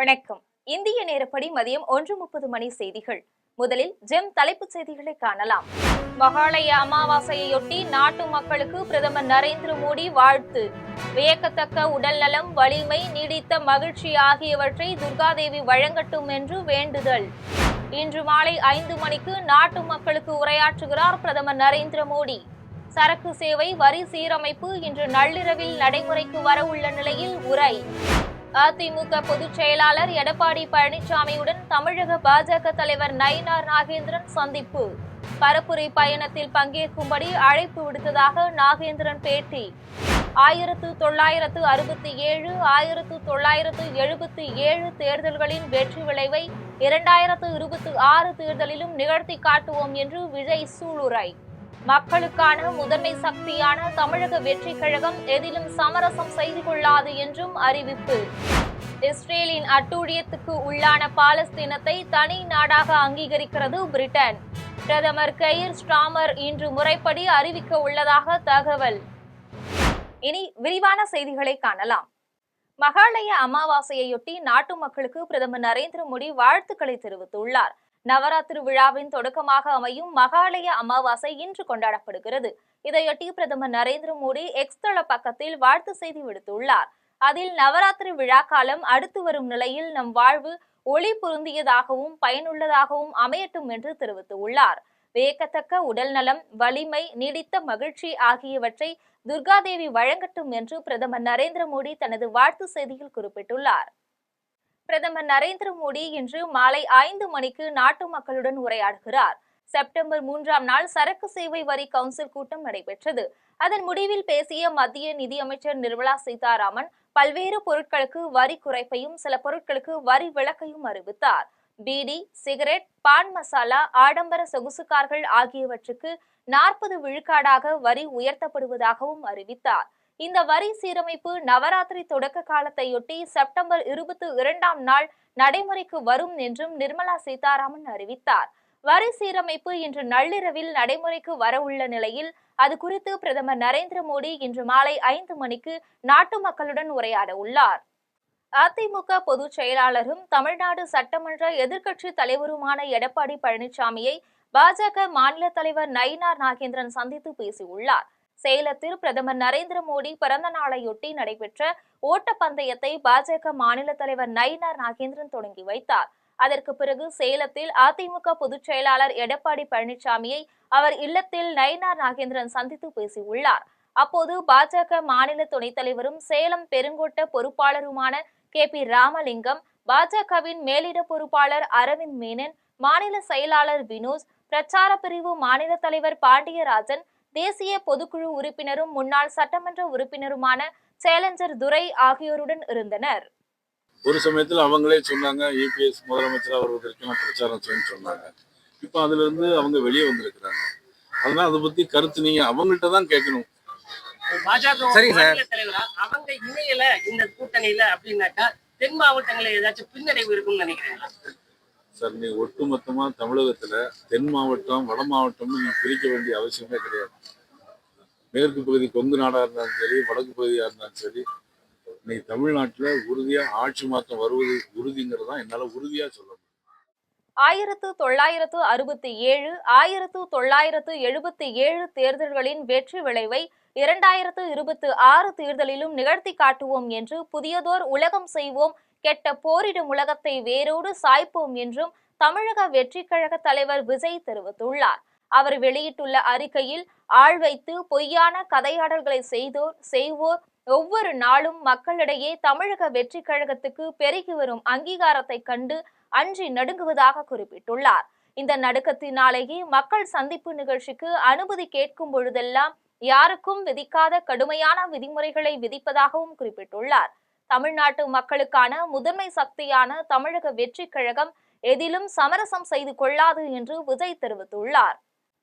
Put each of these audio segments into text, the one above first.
வணக்கம். இந்திய நேரப்படி மதியம் 1:30 மணி செய்திகள். முதலில் ஜெம் தலைப்புச் செய்திகளை காணலாம். மகாலய அமாவாசையொட்டி நாட்டு மக்களுக்கு பிரதமர் நரேந்திர மோடி வாழ்த்து. வியக்கத்தக்க உடல்நலம், வலிமை, நீடித்த மகிழ்ச்சி ஆகியவற்றை துர்காதேவி வழங்கட்டும் என்று வேண்டுதல். இன்று மாலை 5 மணிக்கு நாட்டு மக்களுக்கு உரையாற்றுகிறார் பிரதமர் நரேந்திர மோடி. சரக்கு சேவை வரி சீரமைப்பு இன்று நள்ளிரவில் நடைமுறைக்கு வரவுள்ள நிலையில் உரை. அதிமுக பொதுச் செயலாளர் எடப்பாடி பழனிசாமியுடன் தமிழக பாஜக தலைவர் நயினார் நாகேந்திரன் சந்திப்பு. பரப்புரை பயணத்தில் பங்கேற்கும்படி அழைப்பு விடுத்ததாக நாகேந்திரன் பேட்டி. 1967, 1977 தேர்தல்களின் வெற்றி விளைவை 2026 தேர்தலிலும் நிகழ்த்தி காட்டுவோம் என்று விஜய் சூளுரை. மக்களுக்கான முதன்மை சக்தியான தமிழக வெற்றி கழகம் எதிலும் சமரசம் செய்து கொள்ளாது என்றும் அறிவிப்பு. இஸ்ரேலின் அட்டூழியத்துக்கு உள்ளான பாலஸ்தீனத்தை தனி நாடாக அங்கீகரிக்கிறது பிரிட்டன். பிரதமர் கெய்ர் ஸ்டார்மர் இன்று முறைப்படி அறிவிக்க உள்ளதாக தகவல். இனி விரிவான செய்திகளை காணலாம். மகாலய அமாவாசையொட்டி நாட்டு மக்களுக்கு பிரதமர் நரேந்திர மோடி வாழ்த்துக்களை தெரிவித்துள்ளார். நவராத்திரி விழாவின் தொடக்கமாக அமையும் மகாலய அமாவாசை இன்று கொண்டாடப்படுகிறது. இதையொட்டி பிரதமர் நரேந்திர மோடி எக்ஸ் தள பக்கத்தில் வாழ்த்து செய்தி விடுத்துள்ளார். அதில் நவராத்திரி விழா காலம் அடுத்து வரும் நிலையில் நம் வாழ்வு ஒளி பொருந்தியதாகவும் பயனுள்ளதாகவும் அமையட்டும் என்று தெரிவித்துள்ளார். வியக்கத்தக்க உடல் நலம், வலிமை, நீடித்த மகிழ்ச்சி ஆகியவற்றை துர்காதேவி வழங்கட்டும் என்று பிரதமர் நரேந்திர மோடி தனது வாழ்த்து செய்தியில் குறிப்பிட்டுள்ளார். பிரதமர் நரேந்திர மோடி இன்று மாலை 5 மணிக்கு நாட்டு மக்களுடன் உரையாடுகிறார். செப்டம்பர் 3ஆம் நாள் சரக்கு சேவை வரி கவுன்சில் கூட்டம் நடைபெற்றது. அதன் முடிவில் பேசிய மத்திய நிதியமைச்சர் நிர்மலா சீதாராமன் பல்வேறு பொருட்களுக்கு வரி குறைப்பையும் சில பொருட்களுக்கு வரி விலக்கையும் அறிவித்தார். பீடி, சிகரெட், பான் மசாலா, ஆடம்பர சொகுசு கார்கள் ஆகியவற்றுக்கு 40 விழுக்காடாக வரி உயர்த்தப்படுவதாகவும் அறிவித்தார். இந்த வரி சீரமைப்பு நவராத்திரி தொடக்க காலத்தையொட்டி செப்டம்பர் 22ஆம் நாள் நடைமுறைக்கு வரும் என்றும் நிர்மலா சீதாராமன் அறிவித்தார். வரி சீரமைப்பு இன்று நள்ளிரவில் நடைமுறைக்கு வரவுள்ள நிலையில் அது குறித்து பிரதமர் நரேந்திர மோடி இன்று மாலை 5 மணிக்கு நாட்டு மக்களுடன் உரையாட உள்ளார். அதிமுக பொதுச் செயலாளரும் தமிழ்நாடு சட்டமன்ற எதிர்க்கட்சி தலைவருமான எடப்பாடி பழனிசாமியை பாஜக மாநில தலைவர் நயினார் நாகேந்திரன் சந்தித்து பேசியுள்ளார். சேலத்தில் பிரதமர் நரேந்திர மோடி பிறந்த நாளையொட்டி நடைபெற்ற ஓட்டப்பந்தயத்தை பாஜக மாநில தலைவர் நயினார் நாகேந்திரன் தொடங்கி வைத்தார். அதற்கு பிறகு சேலத்தில் அதிமுக பொதுச் செயலாளர் எடப்பாடி பழனிசாமியை அவர் இல்லத்தில் நயினார் நாகேந்திரன் சந்தித்து பேசியுள்ளார். அப்போது பாஜக மாநில துணைத் தலைவரும் சேலம் பெருங்கோட்ட பொறுப்பாளருமான KP ராமலிங்கம், பாஜகவின் மேலிட பொறுப்பாளர் அரவிந்த் மேனன், மாநில செயலாளர் வினோஜ், பிரச்சார பிரிவு மாநில தலைவர் பாண்டியராஜன், தேசிய பொதுக்குழு உறுப்பினரும் முன்னாள் சட்டமன்ற உறுப்பினருமான சேலஞ்சர் துரை ஆகியோருடன் இருந்தனர். ஒரு சமயத்தில் அவங்களே சொன்னாங்க EPS முதலமைச்சராக வருவதற்கு நான் பிரச்சாரம் செய்யணும்னு சொன்னாங்க. இப்போ அதுல இருந்து அவங்க வெளியே வந்திருக்கிறாங்க. அதனால அதை பத்தி கருத்து நீங்க அவங்கள்ட்ட தான் கேட்கணும். பாஜக தலைவரா அவங்க இணையல இந்த கூட்டணியில அப்படின்னாக்கா தென் மாவட்டங்களில் ஏதாச்சும் பின்னடைவு இருக்கும்னு நினைக்கிறேன் சார். நீ ஒட்டுமொத்தமா தமிழகத்துல தென் மாவட்டம் வட மாவட்டம்னு நீங்க பிரிக்க வேண்டிய அவசியமே கிடையாது. மேற்கு பகுதி கொங்கு நாடா இருந்தாலும் சரி, வடக்கு பகுதியா இருந்தாலும் சரி, நீ தமிழ்நாட்டுல உறுதியா ஆட்சி மாற்றம் வருவது உறுதிங்கிறதான் என்னால உறுதியா சொல்ல முடியும். 1967, 1977 தேர்தல்களின் வெற்றி விளைவை 2026 தேர்தலிலும் நிகழ்த்தி காட்டுவோம் என்று புதியதோர் உலகம் செய்வோம், கெட்ட போரிடும் உலகத்தை வேரோடு சாய்ப்போம் என்றும் தமிழக வெற்றி கழக தலைவர் விஜய் தெரிவித்துள்ளார். அவர் வெளியிட்டுள்ள அறிக்கையில் ஆள் வைத்து பொய்யான கதையாடல்களை செய்வோர் ஒவ்வொரு நாளும் மக்களிடையே தமிழக வெற்றி கழகத்துக்கு பெருகி வரும் அங்கீகாரத்தை கண்டு அஞ்சி நடுங்குவதாக குறிப்பிட்டுள்ளார். இந்த நடுக்கத்தினாலேயே மக்கள் சந்திப்பு நிகழ்ச்சிக்கு அனுமதி கேட்கும் பொழுதெல்லாம் யாருக்கும் விதிக்காத கடுமையான விதிமுறைகளை விதிப்பதாகவும் குறிப்பிட்டுள்ளார். தமிழ்நாட்டு மக்களுக்கான முதன்மை சக்தியான தமிழக வெற்றி கழகம் எதிலும் சமரசம் செய்து கொள்ளாது என்று விஜய் தெரிவித்துள்ளார்.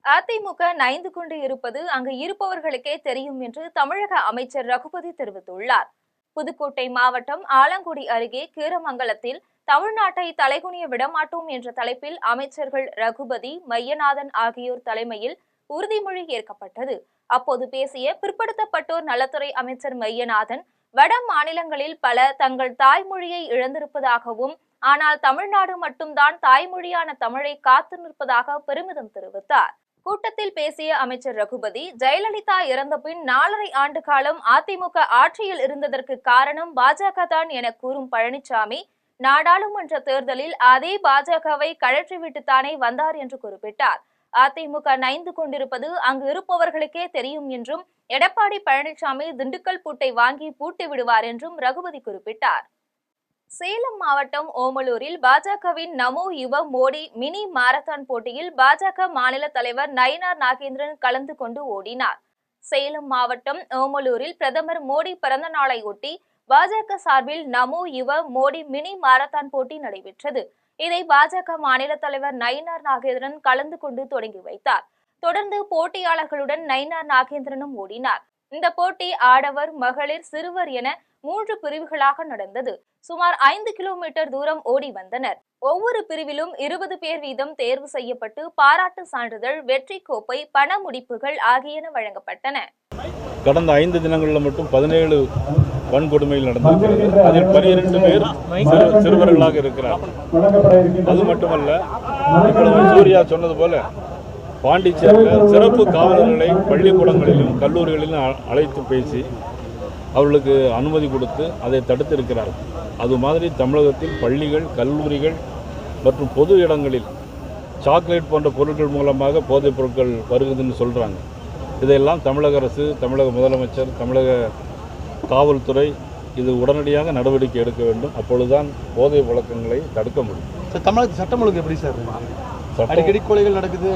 அதிமுக நைந்து கொண்டு இருப்பது அங்கு இருப்பவர்களுக்கே தெரியும் என்று தமிழக அமைச்சர் ரகுபதி தெரிவித்துள்ளார். புதுக்கோட்டை மாவட்டம் ஆலங்குடி அருகே கீரமங்கலத்தில் தமிழ்நாட்டை தலைகுனிய விடமாட்டோம் என்ற தலைப்பில் அமைச்சர்கள் ரகுபதி, மையநாதன் ஆகியோர் தலைமையில் உறுதிமொழி ஏற்கப்பட்டது. அப்போது பேசிய பிற்படுத்தப்பட்டோர் நலத்துறை அமைச்சர் மையநாதன், வட மாநிலங்களில் பல தங்கள் தாய்மொழியை இழந்திருப்பதாகவும், ஆனால் தமிழ்நாடு மட்டும்தான் தாய்மொழியான தமிழை காத்து நிற்பதாக பெருமிதம் தெரிவித்தார். கூட்டத்தில் பேசிய அமைச்சர் ரகுபதி, ஜெயலலிதா இறந்த பின் 4.5 ஆண்டு காலம் அதிமுக ஆட்சியில் இருந்ததற்கு காரணம் பாஜக தான் என கூறும் பழனிசாமி, நாடாளுமன்ற தேர்தலில் அதே பாஜகவை கழற்றிவிட்டுத்தானே வந்தார் என்று குறிப்பிட்டார். அதிமுக நைந்து கொண்டிருப்பது அங்கு இருப்பவர்களுக்கே தெரியும் என்றும், எடப்பாடி பழனிசாமி திண்டுக்கல் பூட்டை வாங்கி பூட்டி விடுவார் என்றும் ரகுபதி குறிப்பிட்டார். சேலம் மாவட்டம் ஓமலூரில் பாஜகவின் நமோ யுவ மோடி மினி மாரத்தான் போட்டியில் பாஜக மாநில தலைவர் நயினார் நாகேந்திரன் கலந்து கொண்டு ஓடினார். சேலம் மாவட்டம் ஓமலூரில் பிரதமர் மோடி பிறந்த நாளை ஒட்டி பாஜக சார்பில் நமோ யுவ மோடி மினி மாரத்தான் போட்டி நடைபெற்றது. இதை பாஜக மாநில தலைவர் நயினார் நாகேந்திரன் கலந்து கொண்டு தொடங்கி வைத்தார். தொடர்ந்து போட்டியாளர்களுடன் நயினார் நாகேந்திரனும் ஓடினார். இந்த போட்டி ஆடவர், மகளிர், சிறுவர் என 3 பிரிவுகளாக நடந்தது. சுமார் 5 கிலோமீட்டர் தூரம் ஓடி வந்தனர். ஒவ்வொரு பிரிவிலும் 20 பேர் வீதம் தேர்வு செய்யப்பட்டு பாராட்டு சான்றிதழ், வெற்றி கோப்பை, பண முடிப்புகள் ஆகியன வழங்கப்பட்டன. கடந்த 5 தினங்களில் மட்டும் 17 வன்கொடுமைகள் நடந்திருக்கிறது. அதில் 12 பேர் சிறுவர்களாக இருக்கிறார்கள். அது மட்டுமல்ல, சூர்யா சொன்னது போல பாண்டிச்சேரியில் சிறப்பு காவலர்களை பள்ளிக்கூடங்களிலும் கல்லூரிகளிலும் அழைத்து பேசி அவர்களுக்கு அனுமதி கொடுத்து அதை தடுத்திருக்கிறார்கள். அது மாதிரி தமிழகத்தில் பள்ளிகள், கல்லூரிகள் மற்றும் பொது இடங்களில் சாக்லேட் போன்ற பொருட்கள் மூலமாக போதைப் பொருட்கள் வருகுதுன்னு சொல்கிறாங்க. இதையெல்லாம் தமிழக அரசு, தமிழக முதலமைச்சர், தமிழக காவல்துறை இது உடனடியாக நடவடிக்கை எடுக்க வேண்டும். அப்பொழுதுதான் போதை வழக்கங்களை தடுக்க முடியும். சார், தமிழகத்து சட்டம் ஒழுங்கு எப்படி சார்? அடிக்கடி கொலைகள் நடக்குது,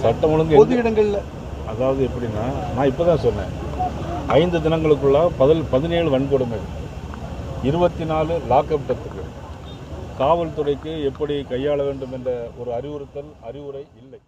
சட்டம் ஒழுங்கு பொது இடங்கள்ல. அதாவது எப்படின்னா, நான் இப்போ தான் சொன்னேன், 5 தினங்களுக்குள்ள 17 வன்கொடுமை, 24 லாக்அப் டெத்துக்கு. காவல்துறைக்கு எப்படி கையாள வேண்டும் என்ற ஒரு அறிவுரை இல்லை.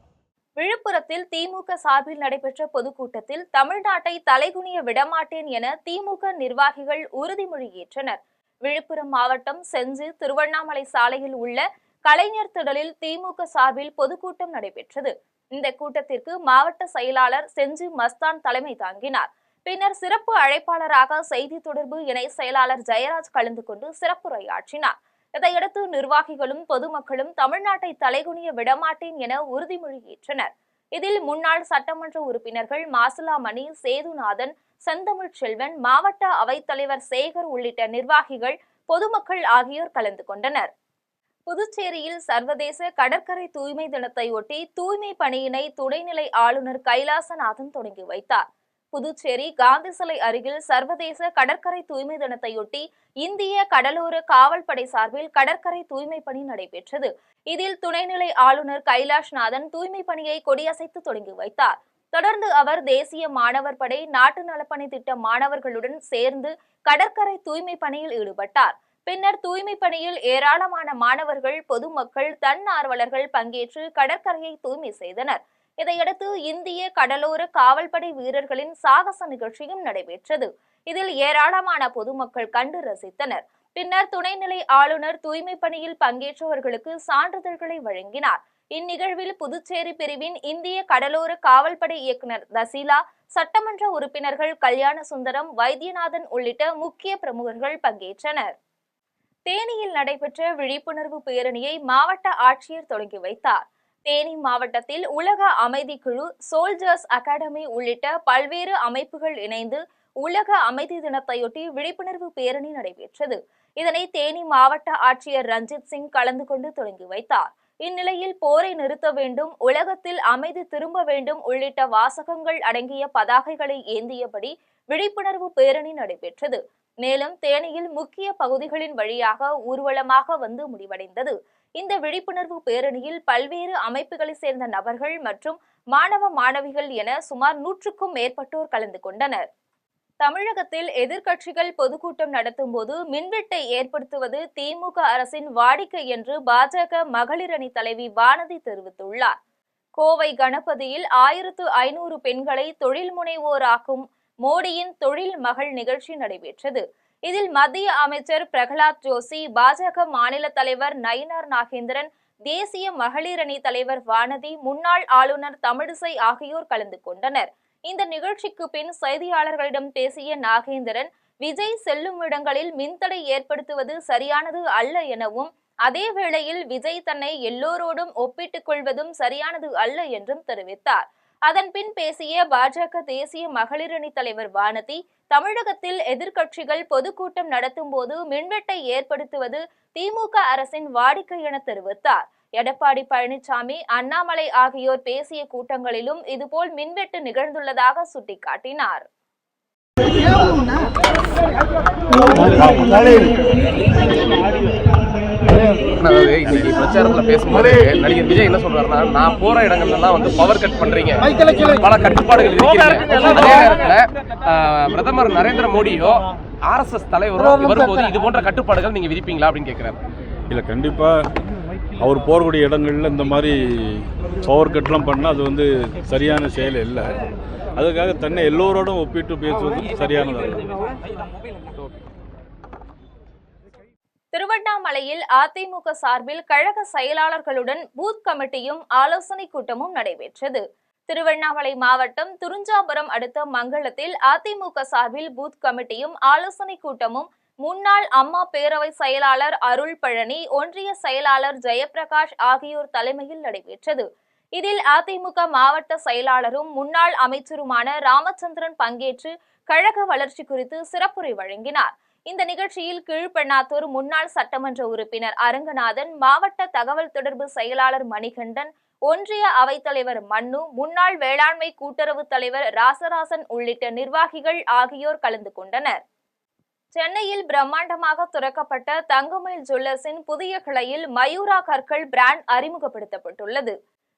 விழுப்புரத்தில் திமுக சார்பில் நடைபெற்ற பொதுக்கூட்டத்தில் தமிழ்நாட்டை தலைகுனிய விடமாட்டேன் என திமுக நிர்வாகிகள் உறுதிமொழி ஏற்றனர். விழுப்புரம் மாவட்டம் செஞ்சி திருவண்ணாமலை சாலையில் உள்ள கலைஞர் திடலில் திமுக சார்பில் பொதுக்கூட்டம் நடைபெற்றது. இந்த கூட்டத்திற்கு மாவட்ட செயலாளர் செஞ்சி மஸ்தான் தலைமை தாங்கினார். பின்னர் சிறப்பு அழைப்பாளராக செய்தி தொடர்பு இணை செயலாளர் ஜெயராஜ் கலந்து கொண்டு சிறப்புரையாற்றினார். இதையடுத்து நிர்வாகிகளும் பொதுமக்களும் தமிழ்நாட்டை தலைகுனிய விடமாட்டேன் என உறுதிமொழி ஏற்றனர். இதில் முன்னாள் சட்டமன்ற உறுப்பினர்கள் மாசிலாமணி, சேதுநாதன், செந்தமிழ் செல்வன், மாவட்ட அவைத்தலைவர் சேகர் உள்ளிட்ட நிர்வாகிகள், பொதுமக்கள் ஆகியோர் கலந்து கொண்டனர். புதுச்சேரியில் சர்வதேச கடற்கரை தூய்மை தினத்தை ஒட்டி தூய்மை பணியினை துணைநிலை ஆளுநர் கைலாசநாதன் தொடங்கி வைத்தார். புதுச்சேரி காந்தி சிலை அருகில் சர்வதேச கடற்கரை தூய்மை தினத்தையொட்டி இந்திய கடலோர காவல்படை சார்பில் கடற்கரை தூய்மை பணி நடைபெற்றது. இதில் துணைநிலை ஆளுநர் கைலாஷ்நாதன் தூய்மை பணியை கொடியசைத்து தொடங்கி வைத்தார். தொடர்ந்து அவர் தேசிய மாணவர் படை, நாட்டு நலப்பணி திட்ட மாணவர்களுடன் சேர்ந்து கடற்கரை தூய்மை பணியில் ஈடுபட்டார். பின்னர் தூய்மை பணியில் ஏராளமான மாணவர்கள், பொதுமக்கள், தன்னார்வலர்கள் பங்கேற்று கடற்கரையை தூய்மை செய்தனர். இதையடுத்து இந்திய கடலோர காவல்படை வீரர்களின் சாகச நிகழ்ச்சியும் நடைபெற்றது. இதில் ஏராளமான பொதுமக்கள் கண்டு ரசித்தனர். பின்னர் துணைநிலை ஆளுநர் தூய்மை பணியில் பங்கேற்றவர்களுக்கு சான்றிதழ்களை வழங்கினார். இந்நிகழ்வில் புதுச்சேரி பிரிவின் இந்திய கடலோர காவல்படை இயக்குநர் தசீலா, சட்டமன்ற உறுப்பினர்கள் கல்யாண சுந்தரம், வைத்தியநாதன் உள்ளிட்ட முக்கிய பிரமுகர்கள் பங்கேற்றனர். தேனியில் நடைபெற்ற விழிப்புணர்வு பேரணியை மாவட்ட ஆட்சியர் தொடங்கி வைத்தார். தேனி மாவட்டத்தில் உலக அமைதி குழு, சோல்ஜர்ஸ் அகாடமி உள்ளிட்ட பல்வேறு அமைப்புகள் இணைந்து உலக அமைதி தினத்தையொட்டி விழிப்புணர்வு பேரணி நடைபெற்றது. இதனை தேனி மாவட்ட ஆட்சியர் ரஞ்சித் சிங் கலந்து கொண்டு தொடங்கி வைத்தார். இந்நிலையில் போரை நிறுத்த வேண்டும், உலகத்தில் அமைதி திரும்ப வேண்டும் உள்ளிட்ட வாசகங்கள் அடங்கிய பதாகைகளை ஏந்தியபடி விழிப்புணர்வு பேரணி நடைபெற்றது. மேலும் தேனியில் முக்கிய பகுதிகளின் வழியாக ஊர்வலமாக வந்து முடிவடைந்தது. இந்த விழிப்புணர்வு பேரணியில் பல்வேறு அமைப்புகளை சேர்ந்த நபர்கள் மற்றும் மாணவ மாணவிகள் என சுமார் 100க்கும் மேற்பட்டோர் கலந்து கொண்டனர். தமிழகத்தில் எதிர்க்கட்சிகள் பொதுக்கூட்டம் நடத்தும் போது மின்வெட்டை ஏற்படுத்துவது திமுக அரசின் வாடிக்கை என்று பாஜக மகளிர் அணி தலைவி வானதி தெரிவித்துள்ளார். கோவை கணபதியில் 1500 பெண்களை தொழில் முனைவோராக்கும் மோடியின் தொழில் மகள் நிகழ்ச்சி நடைபெற்றது. இதில் மத்திய அமைச்சர் பிரகலாத் ஜோஷி, பாஜக மாநில தலைவர் நயினார் நாகேந்திரன், தேசிய மகளிர் அணி தலைவர் வானதி, முன்னாள் ஆளுநர் தமிழிசை ஆகியோர் கலந்து கொண்டனர். இந்த நிகழ்ச்சிக்கு பின் செய்தியாளர்களிடம் பேசிய நாகேந்திரன், விஜய் செல்லும் இடங்களில் மின்தடை ஏற்படுத்துவது சரியானது அல்ல எனவும், அதே வேளையில் விஜய் தன்னை எல்லோரோடும் ஒப்பிட்டுக் கொள்வதும் சரியானது அல்ல என்றும் தெரிவித்தார். அதன்பின் பேசிய பாஜக தேசிய மகளிர் அணி தலைவர் வானதி, தமிழகத்தில் எதிர்க்கட்சிகள் பொதுக்கூட்டம் நடத்தும் போது மின்வெட்டை ஏற்படுத்துவது திமுக அரசின் வாடிக்கை என தெரிவித்தார். எடப்பாடி பழனிசாமி, அண்ணாமலை ஆகியோர் பேசிய கூட்டங்களிலும் இதுபோல் மின்வெட்டு நிகழ்ந்துள்ளதாக சுட்டிக்காட்டினார். இன்னைக்கு பிரச்சாரத்துல பேசும்போது நடிகர் விஜய் என்ன சொல்றாருன்னா, நான் போற இடங்கள்லாம் வந்து பவர் கட் பண்றீங்க, பல கட்டுப்பாடுகள் இருக்கிறீங்க. அதே நேரத்துல பிரதமர் நரேந்திர மோடியோ RSS தலைவரோ வரும்போது இது போன்ற கட்டுப்பாடுகள் நீங்க விதிப்பீங்களா அப்படின்னு கேட்கிறாரு. இல்ல, கண்டிப்பா அவர் போகக்கூடிய இடங்கள்ல இந்த மாதிரி பவர் கட்லாம் பண்ணால் அது வந்து சரியான செயல் இல்லை. அதுக்காக தன்னை எல்லோரோடும் ஒப்பிட்டு பேசுவது சரியானது. திருவண்ணாமலையில் அதிமுக சார்பில் கழக செயலாளர்களுடன் பூத் கமிட்டியும் ஆலோசனை கூட்டமும் நடைபெற்றது. திருவண்ணாமலை மாவட்டம் துறிஞ்சாபுரம் அடுத்த மங்களத்தில் அதிமுக சார்பில் பூத் கமிட்டியும் ஆலோசனை கூட்டமும் முன்னாள் அம்மா பேரவை செயலாளர் அருள் பழனி, ஒன்றிய செயலாளர் ஜெயபிரகாஷ் ஆகியோர் தலைமையில் நடைபெற்றது. இதில் அதிமுக மாவட்ட செயலாளரும் முன்னாள் அமைச்சருமான ராமச்சந்திரன் பங்கேற்று கழக வளர்ச்சி குறித்து சிறப்புரை வழங்கினார். இந்த நிகழ்ச்சியில் கீழ்பெண்ணாத்தூர் முன்னாள் சட்டமன்ற உறுப்பினர் அரங்கநாதன், மாவட்ட தகவல் தொடர்பு செயலாளர் மணிகண்டன், ஒன்றிய அவைத்தலைவர் மன்னு, முன்னாள் வேளாண்மை கூட்டுறவு தலைவர் ராசராசன் உள்ளிட்ட நிர்வாகிகள் ஆகியோர் கலந்து கொண்டனர். சென்னையில் பிரம்மாண்டமாக திறக்கப்பட்ட தங்கமயில் ஜுவல்லர்ஸின் புதிய கிளையில் மயூரா கற்கள் பிராண்ட் அறிமுகப்படுத்தப்பட்டுள்ளது.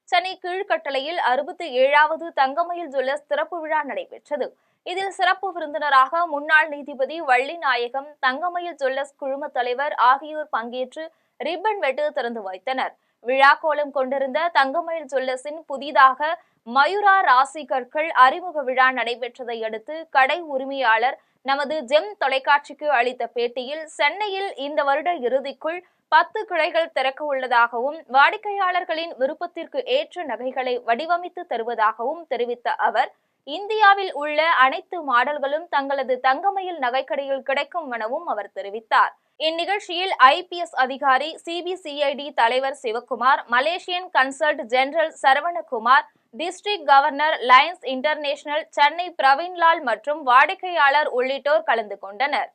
சென்னை கீழ்கட்டளையில் 67வது தங்கமயில் ஜுவல்லர்ஸ் திறப்பு விழா நடைபெற்றது. இதில் சிறப்பு விருந்தினராக முன்னாள் நீதிபதி வள்ளிநாயகம், தங்கமயில் ஜுவல்லர்ஸ் குழும தலைவர் ஆகியோர் பங்கேற்று ரிப்பன் வெட்டு திறந்து வைத்தனர். விழா கோலம் கொண்டிருந்த தங்கமயில் ஜுவல்லர்ஸின் புதிதாக மயூரா ராசி கற்கள் அறிமுக விழா நடைபெற்றதை அடுத்து கடை உரிமையாளர் நமது ஜெம் தொலைக்காட்சிக்கு அளித்த பேட்டியில், சென்னையில் இந்த வருட இறுதிக்குள் 10 கிளைகள் திறக்க உள்ளதாகவும், வாடிக்கையாளர்களின் விருப்பத்திற்கு ஏற்ற நகைகளை வடிவமைத்து தருவதாகவும் தெரிவித்த அவர், இந்தியாவில் உள்ள அனைத்து மாடல்களும் தங்களது தங்கமயில் நகைக்கடையில் கிடைக்கும் எனவும் அவர் தெரிவித்தார். இந்நிகழ்ச்சியில் IPS அதிகாரி, CBCID தலைவர் Sivakumar, Malaysian consult general Saravanakumar, district governor Lions international Chennai Praveenlal மற்றும் வாடிக்கையாளர் உள்ளிட்டோர் கலந்து கொண்டனர்.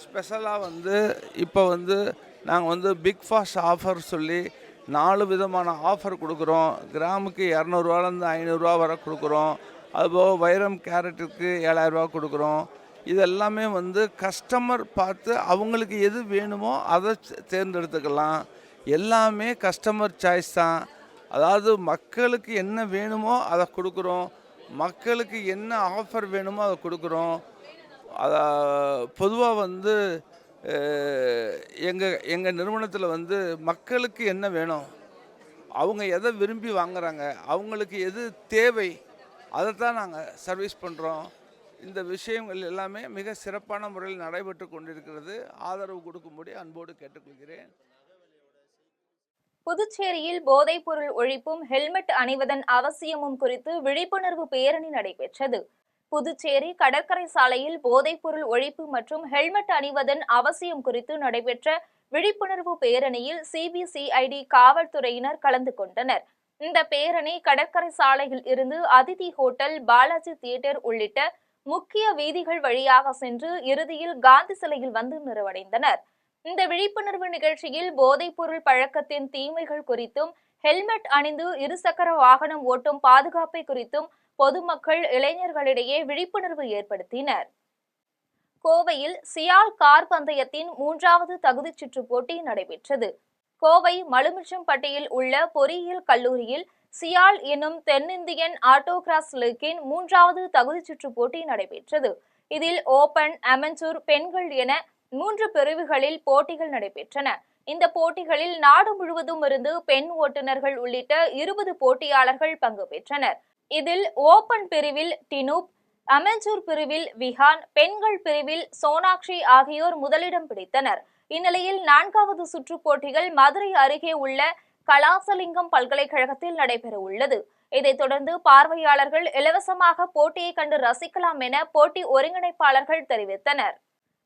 ஸ்பெஷலாக இப்போ நாங்கள் பிக் ஃபாஸ்ட் ஆஃபர் சொல்லி 4 விதமான ஆஃபர் கொடுக்குறோம். கிராமுக்கு 200ரூவாலேருந்து 500ரூவா வரை கொடுக்குறோம். அதுபோக வைரம் கேரட்டுக்கு 7000 ரூபா கொடுக்குறோம். இதெல்லாமே கஸ்டமர் பார்த்து அவங்களுக்கு எது வேணுமோ அதை தேர்ந்தெடுத்துக்கலாம். எல்லாமே கஸ்டமர் சாய்ஸ் தான். அதாவது மக்களுக்கு என்ன வேணுமோ அதை கொடுக்குறோம், மக்களுக்கு என்ன ஆஃபர் வேணுமோ அதை கொடுக்குறோம். பொதுவாக எங்கள் நிறுவனத்தில் மக்களுக்கு என்ன வேணும், அவங்க எதை விரும்பி வாங்குறாங்க, அவங்களுக்கு எது தேவை, அதை தான் நாங்கள் சர்வீஸ் பண்ணுறோம். இந்த விஷயங்கள் எல்லாமே மிக சிறப்பான முறையில் நடைபெற்று கொண்டிருக்கிறது. ஆதரவு கொடுக்கும்படி அன்போடு கேட்டுக்கொள்கிறேன். புதுச்சேரியில் போதைப் பொருள் ஒழிப்பும் ஹெல்மெட் அணிவதன் அவசியமும் குறித்து விழிப்புணர்வு பேரணி நடைபெற்றது. புதுச்சேரி கடற்கரை சாலையில் போதைப் பொருள் ஒழிப்பு மற்றும் ஹெல்மெட் அணிவதன் அவசியம் குறித்து நடைபெற்ற விழிப்புணர்வு பேரணியில் CBCID காவல்துறையினர் கலந்து கொண்டனர். இந்த பேரணி கடற்கரை சாலையில் இருந்து அதிதி ஹோட்டல், பாலாஜி தியேட்டர் உள்ளிட்ட முக்கிய வீதிகள் வழியாக சென்று இறுதியில் காந்தி சிலையில் நிறைவடைந்தனர். இந்த விழிப்புணர்வு நிகழ்ச்சியில் போதைப் பொருள் பழக்கத்தின் தீமைகள் குறித்தும், ஹெல்மெட் அணிந்து இருசக்கர வாகனம் ஓட்டும் பாதுகாப்பை குறித்தும் பொதுமக்கள், இளைஞர்களிடையே விழிப்புணர்வு ஏற்படுத்தினர். கோவையில் சியால் கார் பந்தயத்தின் 3வது தகுதிச் சுற்று போட்டி நடைபெற்றது. கோவை மலுமிச்சம்பட்டியில் உள்ள பொறியியல் கல்லூரியில் சியால் எனும் தென்னிந்தியன் ஆட்டோகிராஸ் லீக்கின் 3வது தகுதிச் சுற்று போட்டி நடைபெற்றது. இதில் ஓபன், அமெச்சூர், பெண்கள் என 3 பிரிவுகளில் போட்டிகள் நடைபெற்றன. இந்த போட்டிகளில் நாடு முழுவதும் இருந்து பெண் ஓட்டுநர்கள் உள்ளிட்ட 20 போட்டியாளர்கள் பங்கு பெற்றனர். இதில் ஓபன் பிரிவில் டினூப், அமெச்சூர் பிரிவில் விஹான், பெண்கள் பிரிவில் சோனாக்ஷி ஆகியோர் முதலிடம் பிடித்தனர். இந்நிலையில் 4வது சுற்று போட்டிகள் மதுரை அருகே உள்ள கலாசலிங்கம் பல்கலைக்கழகத்தில் நடைபெற உள்ளது. இதைத் தொடர்ந்து பார்வையாளர்கள் இலவசமாக போட்டியை கண்டு ரசிக்கலாம் என போட்டி ஒருங்கிணைப்பாளர்கள் தெரிவித்தனர்.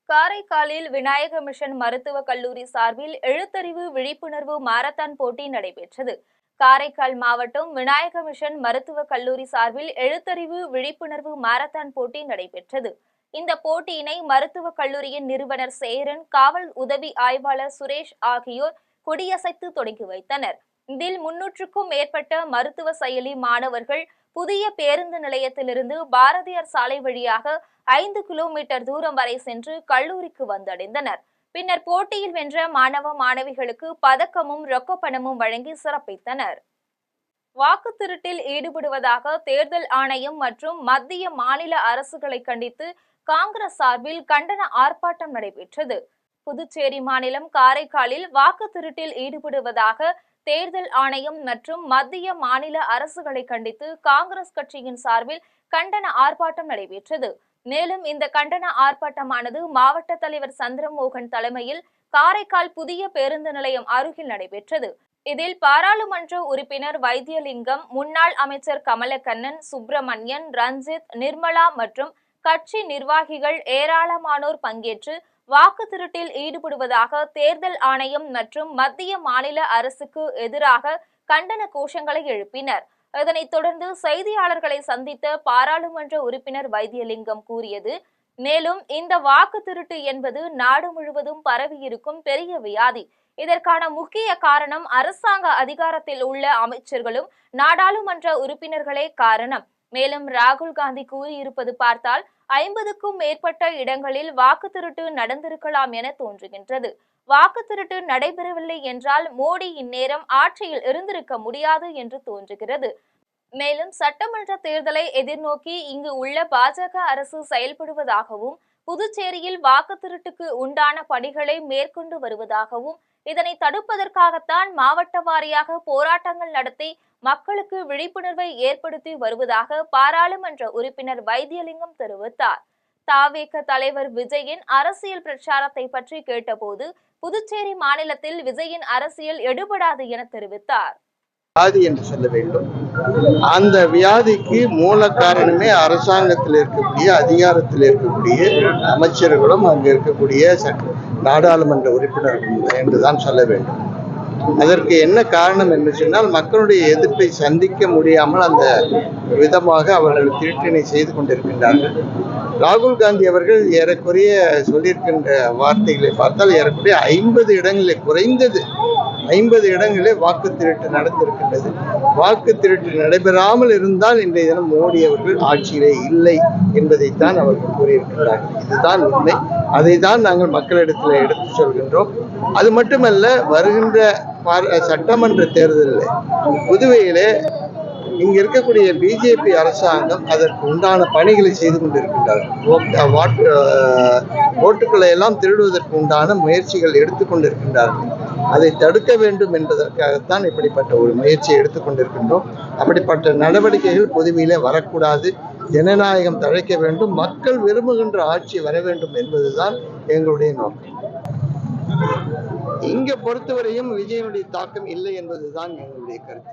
காரைக்காலில் விநாயக மிஷன் மருத்துவக் கல்லூரி சார்பில் எழுத்தறிவு விழிப்புணர்வு மாரத்தான் போட்டி நடைபெற்றது. காரைக்கால் மாவட்டம் விநாயக மிஷன் மருத்துவக் கல்லூரி சார்பில் எழுத்தறிவு விழிப்புணர்வு மாரத்தான் போட்டி நடைபெற்றது. இந்த போட்டியினை மருத்துவக் கல்லூரியின் நிறுவனர் சேரன், காவல் உதவி ஆய்வாளர் சுரேஷ் ஆகியோர் கொடியசைத்து தொடங்கி வைத்தனர். இதில் 300க்கும் மேற்பட்ட மருத்துவ செயலி மாணவர்கள் புதிய பேருந்து நிலையத்திலிருந்து பாரதியார் சாலை வழியாக 5 கிலோமீட்டர் தூரம் வரை சென்று கல்லூரிக்கு வந்தடைந்தனர். பின்னர் போட்டியில் வென்ற மாணவ மாணவிகளுக்கு பதக்கமும் ரொக்கப்பணமும் வழங்கி சிறப்பித்தனர். வாக்கு திருட்டில் ஈடுபடுவதாக தேர்தல் ஆணையம் மற்றும் மத்திய மாநில அரசுகளை கண்டித்து காங்கிரஸ் சார்பில் கண்டன ஆர்ப்பாட்டம் நடைபெற்றது. புதுச்சேரி மாநிலம் காரைக்காலில் வாக்கு திருட்டில் ஈடுபடுவதாக தேர்தல் ஆணையம் மற்றும் மத்திய மாநில அரசுகளை கண்டித்து காங்கிரஸ் கட்சியின் சார்பில் கண்டன ஆர்ப்பாட்டம் நடைபெற்றது. மேலும் இந்த கண்டன ஆர்ப்பாட்டமானது மாவட்ட தலைவர் சந்திரமோகன் தலைமையில் காரைக்கால் புதிய பேருந்து நிலையம் அருகில் நடைபெற்றது. இதில் பாராளுமன்ற உறுப்பினர் வைத்தியலிங்கம், முன்னாள் அமைச்சர் கமலக்கண்ணன், சுப்பிரமணியன், ரஞ்சித், நிர்மலா மற்றும் கட்சி நிர்வாகிகள் ஏராளமானோர் பங்கேற்று வாக்கு திருட்டில் ஈடுபடுவதாக தேர்தல் ஆணையம் மற்றும் மத்திய மாநில அரசுக்கு எதிராக கண்டன கோஷங்களை எழுப்பினர். இதனைத் தொடர்ந்து செய்தியாளர்களை சந்தித்த பாராளுமன்ற உறுப்பினர் வைத்தியலிங்கம் கூறியது, மேலும் இந்த வாக்கு திருட்டு என்பது நாடு முழுவதும் பரவியிருக்கும் பெரிய வியாதி. இதற்கான முக்கிய காரணம் அரசாங்க அதிகாரத்தில் உள்ள அமைச்சர்களும் நாடாளுமன்ற உறுப்பினர்களே காரணம். மேலும் ராகுல் காந்தி கூறியிருப்பது பார்த்தால் 50க்கும் மேற்பட்ட இடங்களில் வாக்கு திருட்டு நடந்திருக்கலாம் என தோன்றுகின்றது. வாக்கு திருட்டு நடைபெறவில்லை என்றால் மோடி இந்நேரம் ஆட்சியில் இருந்திருக்க முடியாது என்று தோன்றுகிறது. மேலும் சட்டமன்ற தேர்தலை எதிர்நோக்கி இங்கு உள்ள பாஜக அரசு செயல்படுவதாகவும், புதுச்சேரியில் வாக்கு திருட்டுக்கு உண்டான பணிகளை மேற்கொண்டு வருவதாகவும், இதனை தடுப்பதற்காகத்தான் மாவட்ட வாரியாக போராட்டங்கள் நடத்தி மக்களுக்கு விழிப்புணர்வை ஏற்படுத்தி வருவதாக பாராளுமன்ற உறுப்பினர் வைத்தியலிங்கம் தெரிவித்தார். தாவேக தலைவர் விஜயின் அரசியல் பிரச்சாரத்தை பற்றி கேட்டபோது, புதுச்சேரி மாநிலத்தில் விஜயின் அரசியல் எடுபடாது என தெரிவித்தார். வியாதி என்று சொல்ல வேண்டும். அந்த வியாதிக்கு மூல காரணமே அரசாங்கத்தில் இருக்கக்கூடிய, அதிகாரத்தில் இருக்கக்கூடிய அமைச்சர்களும் அங்கு இருக்கக்கூடிய நாடாளுமன்ற உறுப்பினர்களும் என்றுதான் சொல்ல வேண்டும். அதற்கு என்ன காரணம் என்று சொன்னால், மக்களுடைய எதிர்ப்பை சந்திக்க முடியாமல் அந்த விதமாக அவர்கள் திருட்டினை செய்து கொண்டிருக்கின்றார்கள். ராகுல் காந்தி அவர்கள் ஏறக்குறைய சொல்லியிருக்கின்ற வார்த்தைகளை பார்த்தால் ஏறக்குறைய 50 இடங்களில், குறைந்தது 50 இடங்களில் வாக்கு திருட்டு நடந்திருக்கின்றது. வாக்கு திருட்டு நடைபெறாமல் இருந்தால் இன்றைய தினம் மோடி அவர்கள் ஆட்சியிலே இல்லை என்பதைத்தான் அவர்கள் கூறியிருக்கிறார்கள். இதுதான் உண்மை. அதை தான் நாங்கள் மக்களிடத்தில் எடுத்து சொல்கின்றோம். அது மட்டுமல்ல, வருகின்ற சட்டமன்ற தேர்தலில் புதுவையிலே இங்க இருக்கக்கூடிய பிஜேபி அரசாங்கம் அதற்கு உண்டான பணிகளை செய்து கொண்டிருக்கின்றார்கள். ஓட்டுக்களை எல்லாம் திருடுவதற்கு உண்டான முயற்சிகள் எடுத்துக்கொண்டிருக்கின்றார்கள். அதை தடுக்க வேண்டும் என்பதற்காகத்தான் இப்படிப்பட்ட ஒரு முயற்சியை எடுத்துக்கொண்டிருக்கின்றோம். அப்படிப்பட்ட நடவடிக்கைகள் புதுவையிலே வரக்கூடாது. ஜனநாயகம் தழைக்க வேண்டும், மக்கள் விரும்புகின்ற ஆட்சி வர வேண்டும் என்பதுதான் எங்களுடைய நோக்கம். இங்க பொறுத்தவரையும் விஜயனுடைய தாக்கம் இல்லை என்பதுதான் எங்களுடைய கருத்து.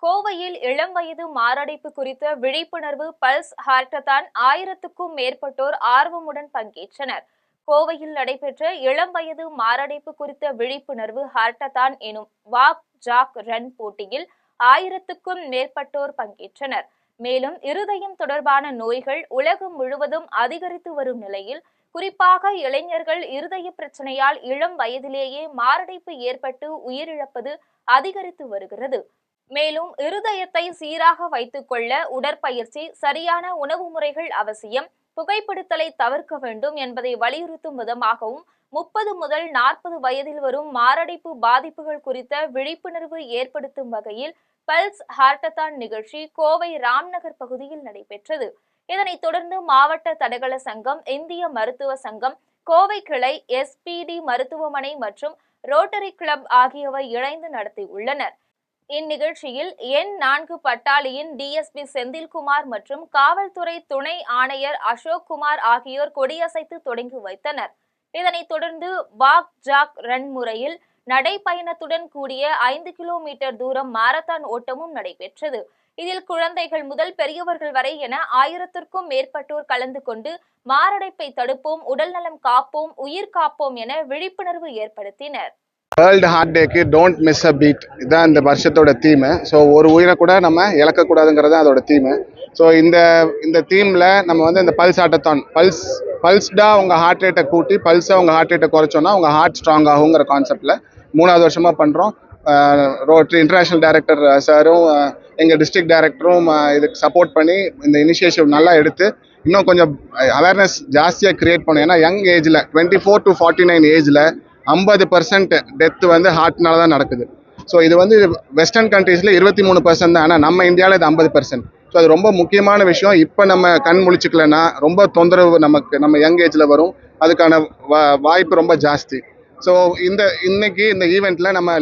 கோவையில் இளம் வயது மாரடைப்பு குறித்த விழிப்புணர்வு பல்ஸ் ஹார்டத்தான் 1000க்கும் மேற்பட்டோர் ஆர்வமுடன் பங்கேற்றனர். கோவையில் நடைபெற்ற இளம் வயது மாரடைப்பு குறித்த விழிப்புணர்வு ஹார்டத்தான் எனும் வாக் ஜாக் ரன் போட்டியில் 1000க்கும் மேற்பட்டோர் பங்கேற்றனர். மேலும் இருதயம் தொடர்பான நோய்கள் உலகம் முழுவதும் அதிகரித்து வரும் நிலையில், குறிப்பாக இளைஞர்கள் இருதய பிரச்சனையால் இளம் வயதிலேயே மாரடைப்பு ஏற்பட்டு உயிரிழப்பது அதிகரித்து வருகிறது. மேலும் இருதயத்தை சீராக வைத்துக் கொள்ள உடற்பயிற்சி, சரியான உணவு முறைகள் அவசியம், புகைப்பிடித்தலை தவிர்க்க வேண்டும் என்பதை வலியுறுத்தும் விதமாகவும் 30 முதல் 40 வயதில் வரும் மாரடைப்பு பாதிப்புகள் குறித்த விழிப்புணர்வு ஏற்படுத்தும் வகையில் பல்ஸ் ஹார்டத்தான் நிகழ்ச்சி கோவை ராம்நகர் பகுதியில் நடைபெற்றது. இதனைத் தொடர்ந்து மாவட்ட தடகள சங்கம், இந்திய மருத்துவ சங்கம், கோவை கிளை, SPD மருத்துவமனை மற்றும் ரோட்டரி கிளப் ஆகியவை இணைந்து நடத்தியுள்ளனர். இந்நிகழ்ச்சியில் N4 பட்டாலியின் DSP செந்தில்குமார் மற்றும் காவல்துறை துணை ஆணையர் அசோக் குமார் ஆகியோர் கொடியசைத்து தொடங்கி வைத்தனர். இதனைத் தொடர்ந்து வாக் ஜாக் ரன் முறையில் நடைப்பயணத்துடன் கூடிய 5 கிலோமீட்டர் தூரம் மாரத்தான் ஓட்டமும் நடைபெற்றது. இதில் குழந்தைகள் முதல் பெரியவர்கள் வரை என 1000த்திற்கும் மேற்பட்டோர் கலந்து கொண்டு மாரடைப்பை தடுப்போம், உடல்நலம் காப்போம், உயிர் காப்போம் என விழிப்புணர்வு ஏற்படுத்தினர். வேர்ல்டு ஹார்ட் டேக்கு டோன்ட் மிஸ் அ பீட் இதுதான் இந்த வருஷத்தோட தீமு. ஸோ ஒரு உயிரை கூட நம்ம இழக்கக்கூடாதுங்கிறது அதோட தீமு. ஸோ இந்த தீமில் நம்ம வந்து இந்த பல்ஸ் ஆட்டத்தான் பல்ஸ்டாக உங்கள் ஹார்ட் ரேட்டை கூட்டி பல்ஸாக உங்கள் ஹார்ட் ரேட்டை குறைச்சோன்னா உங்கள் ஹார்ட் ஸ்ட்ராங் ஆகுங்கிற கான்செப்டில் 3வது வருஷமாக பண்ணுறோம். ரோட்டரி இன்டர்நேஷ்னல் டைரக்டர் சாரும் எங்கள் டிஸ்ட்ரிக்ட் டைரக்டரும் இதுக்கு சப்போர்ட் பண்ணி இந்த இனிஷியேட்டிவ் நல்லா எடுத்து இன்னும் கொஞ்சம் அவேர்னஸ் ஜாஸ்தியாக க்ரியேட் பண்ணோம். ஏன்னா யங் ஏஜில் 24 to 49 ஏஜில் 50% டெத்து வந்து ஹார்ட்னால தான் நடக்குது. ஸோ இது வந்து வெஸ்டர்ன் கண்ட்ரீஸில் 23% தான். ஆனால் நம்ம இந்தியாவில் இது 50%. ஸோ அது ரொம்ப முக்கியமான விஷயம். இப்போ நம்ம கண் முழிச்சுக்கலன்னா ரொம்ப தொந்தரவு நம்ம யங் ஏஜில் வரும். அதுக்கான வாய்ப்பு ரொம்ப ஜாஸ்தி. ஸோ இன்னைக்கு இந்த ஈவெண்ட்டில் நம்ம